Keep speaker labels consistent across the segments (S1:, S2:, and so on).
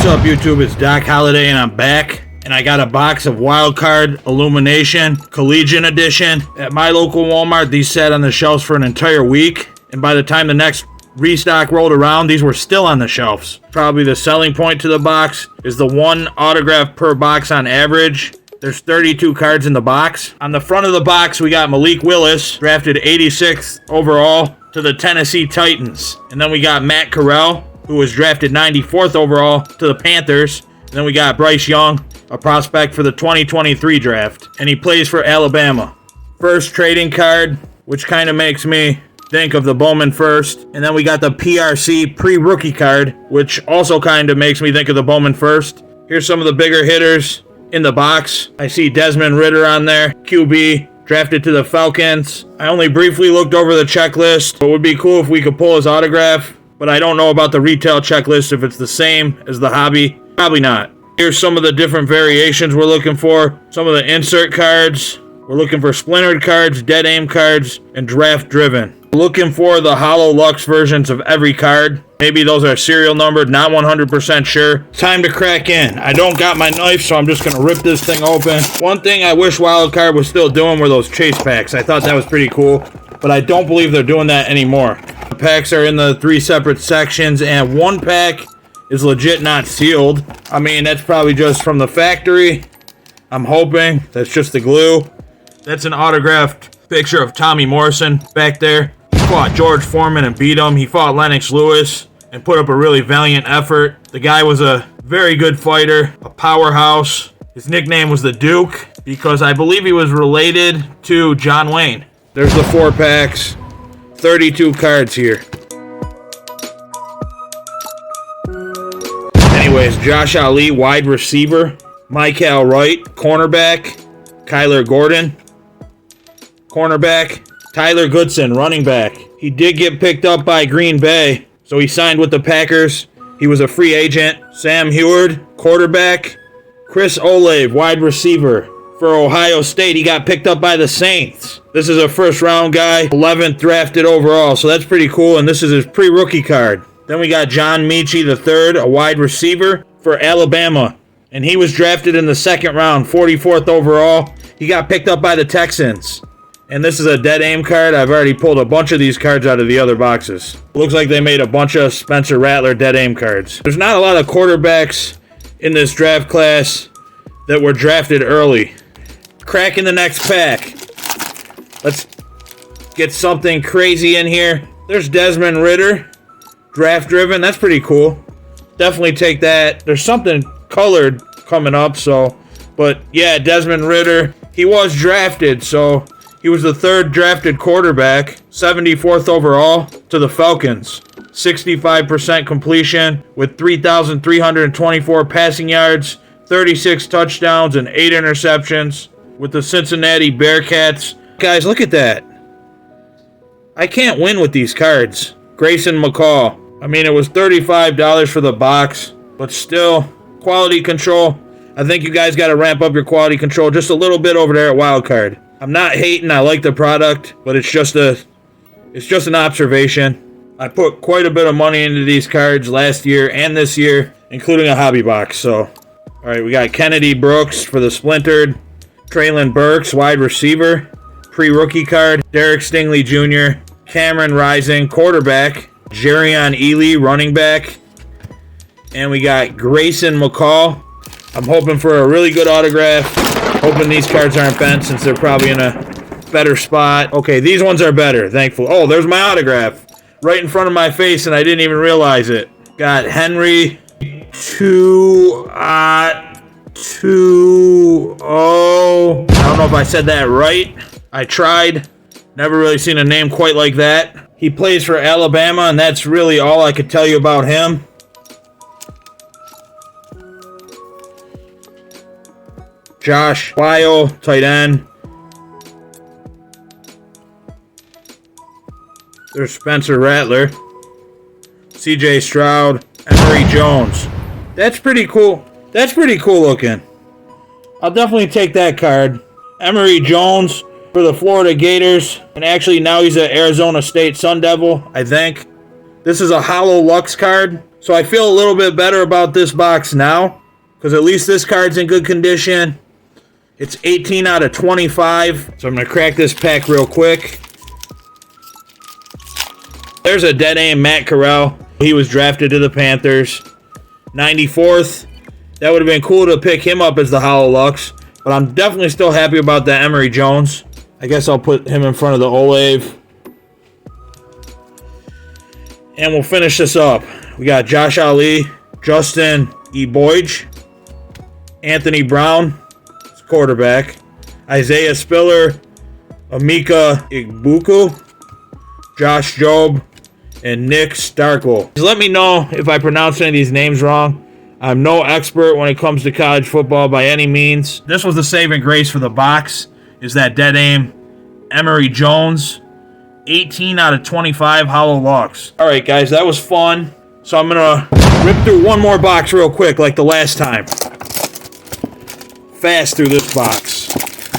S1: What's up, YouTube? It's Doc Holliday, and I'm back. And I got a box of Wildcard Illumination Collegiate Edition. At my local Walmart, these sat on the shelves for an entire week. And by the time the next restock rolled around, these were still on the shelves. Probably the selling point to the box is the one autograph per box on average. There's 32 cards in the box. On the front of the box, we got Malik Willis, drafted 86th overall to the Tennessee Titans. And then we got Matt Corral, who was drafted 94th overall to the Panthers. And then we got Bryce Young, a prospect for the 2023 draft. And he plays for Alabama. First trading card, which kind of makes me think of the Bowman first. And then we got the PRC pre-rookie card, which also kind of makes me think of the Bowman first. Here's some of the bigger hitters in the box. I see Desmond Ritter on there, QB, drafted to the Falcons. I only briefly looked over the checklist. It would be cool if we could pull his autograph, but I don't know about the retail checklist, if it's the same as the hobby. Probably not. Here's some of the different variations we're looking for. Some of the insert cards. We're looking for splintered cards, dead aim cards, and draft driven. Looking for the Hollow Lux versions of every card. Maybe those are serial numbered, not 100% sure. Time to crack in. I don't got my knife, so I'm just going to rip this thing open. One thing I wish Wildcard was still doing were those chase packs. I thought that was pretty cool, but I don't believe they're doing that anymore. The packs are in the 3 separate sections, and one pack is legit not sealed. I mean, that's probably just from the factory. I'm hoping that's just the glue. That's an autographed picture of Tommy Morrison back there. He fought George Foreman and beat him. He fought Lennox Lewis and put up a really valiant effort. The guy was a very good fighter, a powerhouse. His nickname was the Duke because I believe he was related to John Wayne. There's the 4 packs, 32 cards here. Anyways, Josh Ali, wide receiver. Michael Wright, cornerback. Kyler Gordon, cornerback. Tyler Goodson, running back. He did get picked up by Green Bay, so he signed with the Packers. He was a free agent. Sam Heward, quarterback. Chris Olave, wide receiver. For Ohio State, he got picked up by the Saints. This is a first-round guy, 11th drafted overall, so that's pretty cool, and this is his pre-rookie card. Then we got John Mechie III, a wide receiver for Alabama, and he was drafted in the 2nd round, 44th overall. He got picked up by the Texans. And this is a dead aim card. I've already pulled a bunch of these cards out of the other boxes. Looks like they made a bunch of Spencer Rattler dead aim cards. There's not a lot of quarterbacks in this draft class that were drafted early. Cracking the next pack. Let's get something crazy in here. There's Desmond Ritter, draft driven. That's pretty cool. Definitely take that. There's something colored coming up, so. But yeah, Desmond Ritter. He was drafted, so. He was the 3rd drafted quarterback, 74th overall to the Falcons. 65% completion with 3,324 passing yards, 36 touchdowns, and 8 interceptions with the Cincinnati Bearcats. Guys, look at that. I can't win with these cards. Grayson McCall. I mean, it was $35 for the box, but still, quality control. I think you guys got to ramp up your quality control just a little bit over there at Wildcard. I'm not hating, I like the product, but it's just an observation. I put quite a bit of money into these cards last year and this year, including a hobby box. So, alright, we got Kennedy Brooks for the splintered, Traylon Burks, wide receiver, pre-rookie card, Derek Stingley Jr., Cameron Rising, quarterback, Jerion Ely, running back, and we got Grayson McCall. I'm hoping for a really good autograph. Hoping these cards aren't bent since they're probably in a better spot. Okay, these ones are better, thankful. Oh, there's my autograph. Right in front of my face, and I didn't even realize it. Got Henry 2-0. I don't know if I said that right. I tried. Never really seen a name quite like that. He plays for Alabama, and that's really all I could tell you about him. Josh Weil, tight end. There's Spencer Rattler. CJ Stroud. Emory Jones. That's pretty cool. That's pretty cool looking. I'll definitely take that card. Emory Jones for the Florida Gators. And actually now he's an Arizona State Sun Devil, I think. This is a Hollow Lux card. So I feel a little bit better about this box now, because at least this card's in good condition. It's 18 out of 25. So I'm going to crack this pack real quick. There's a dead aim Matt Corral. He was drafted to the Panthers. 94th. That would have been cool to pick him up as the Hollow Lux. But I'm definitely still happy about that Emory Jones. I guess I'll put him in front of the Olave. And we'll finish this up. We got Josh Ali, Justin E. Boyd, Anthony Brown, quarterback, Isaiah Spiller, Amika Igbuku, Josh Jobe, and Nick Starkle. Let me know if I pronounce any of these names wrong. I'm no expert when it comes to college football by any means. This was the saving grace for the box, is that dead aim Emory Jones, 18 out of 25 Hollow Lux. All right, guys, that was fun. So I'm going to rip through one more box real quick like the last time. Fast through this box.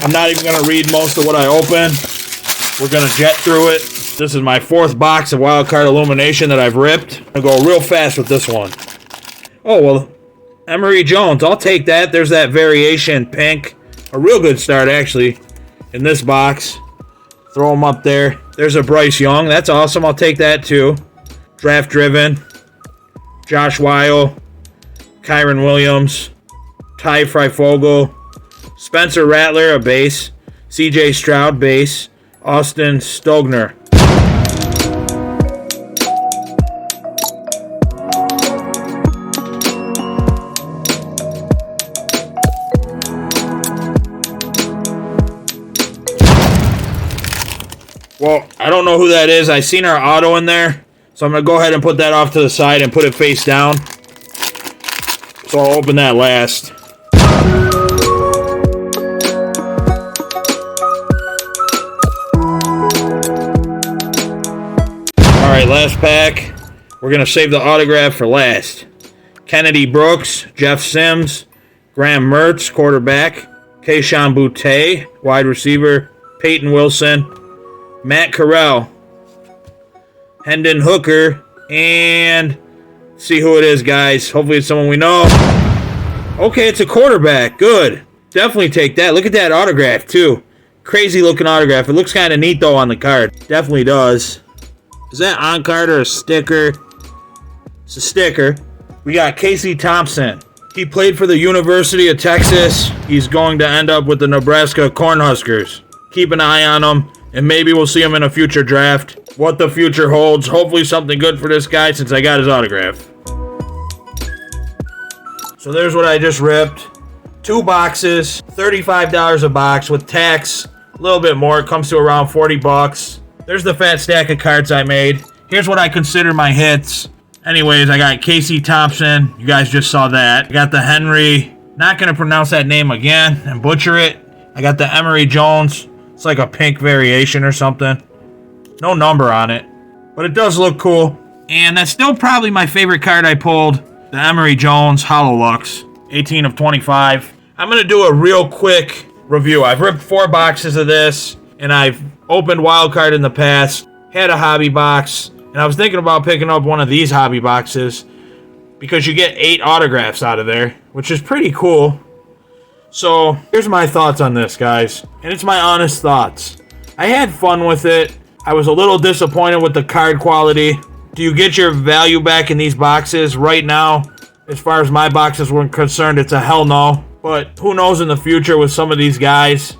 S1: I'm not even going to read most of what I open. We're going to jet through it. This is my 4th box of Wildcard Illumination that I've ripped. I'm going to go real fast with this one. Oh, well, Emory Jones. I'll take that. There's that variation pink. A real good start, actually, in this box. Throw him up there. There's a Bryce Young. That's awesome. I'll take that, too. Draft Driven. Josh Weil. Kyron Williams. Ty Freifogel. Spencer Rattler, a base. CJ Stroud, base. Austin Stogner. Well, I don't know who that is. I seen our auto in there. So I'm going to go ahead and put that off to the side and put it face down. So I'll open that last. Alright, last pack. We're going to save the autograph for last. Kennedy Brooks, Jeff Sims, Graham Mertz, quarterback, Kayshon Boutte, wide receiver, Peyton Wilson, Matt Corral, Hendon Hooker, and see who it is, guys. Hopefully it's someone we know. Okay, it's a quarterback. Good. Definitely take that. Look at that autograph, too. Crazy looking autograph. It looks kind of neat, though, on the card. Definitely does. Is that on card or a sticker? It's a sticker. We got Casey Thompson. He played for the University of Texas. He's going to end up with the Nebraska Cornhuskers. Keep an eye on him, and maybe we'll see him in a future draft. What the future holds. Hopefully something good for this guy since I got his autograph. So there's what I just ripped. 2 boxes, $35 a box with tax. A little bit more. It comes to around 40 bucks. There's the fat stack of cards I made. Here's what I consider my hits. Anyways, I got Casey Thompson. You guys just saw that. I got the Henry. Not going to pronounce that name again and butcher it. I got the Emory Jones. It's like a pink variation or something. No number on it. But it does look cool. And that's still probably my favorite card I pulled. The Emory Jones Hollow Lux. 18 of 25. I'm going to do a real quick review. I've ripped 4 boxes of this. And I've opened Wildcard in the past. Had a hobby box. And I was thinking about picking up one of these hobby boxes. Because you get 8 autographs out of there. Which is pretty cool. So, here's my thoughts on this, guys. And it's my honest thoughts. I had fun with it. I was a little disappointed with the card quality. Do you get your value back in these boxes? Right now, as far as my boxes were concerned, it's a hell no. But who knows in the future with some of these guys.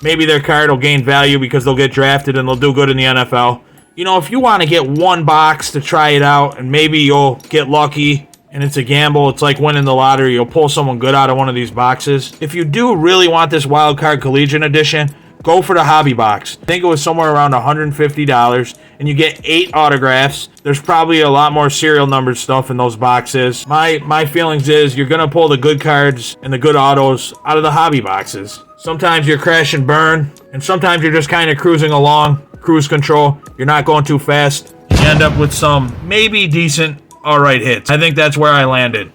S1: Maybe their card will gain value because they'll get drafted and they'll do good in the NFL. You know, if you want to get one box to try it out and maybe you'll get lucky and it's a gamble, it's like winning the lottery, you'll pull someone good out of one of these boxes. If you do really want this Wildcard Collegiate Edition, go for the hobby box. I think it was somewhere around $150 and you get 8 autographs. There's probably a lot more serial numbered stuff in those boxes. My feelings is you're going to pull the good cards and the good autos out of the hobby boxes. Sometimes you're crash and burn, and sometimes you're just kind of cruising along, cruise control. You're not going too fast. You end up with some maybe decent, alright hits. I think that's where I landed.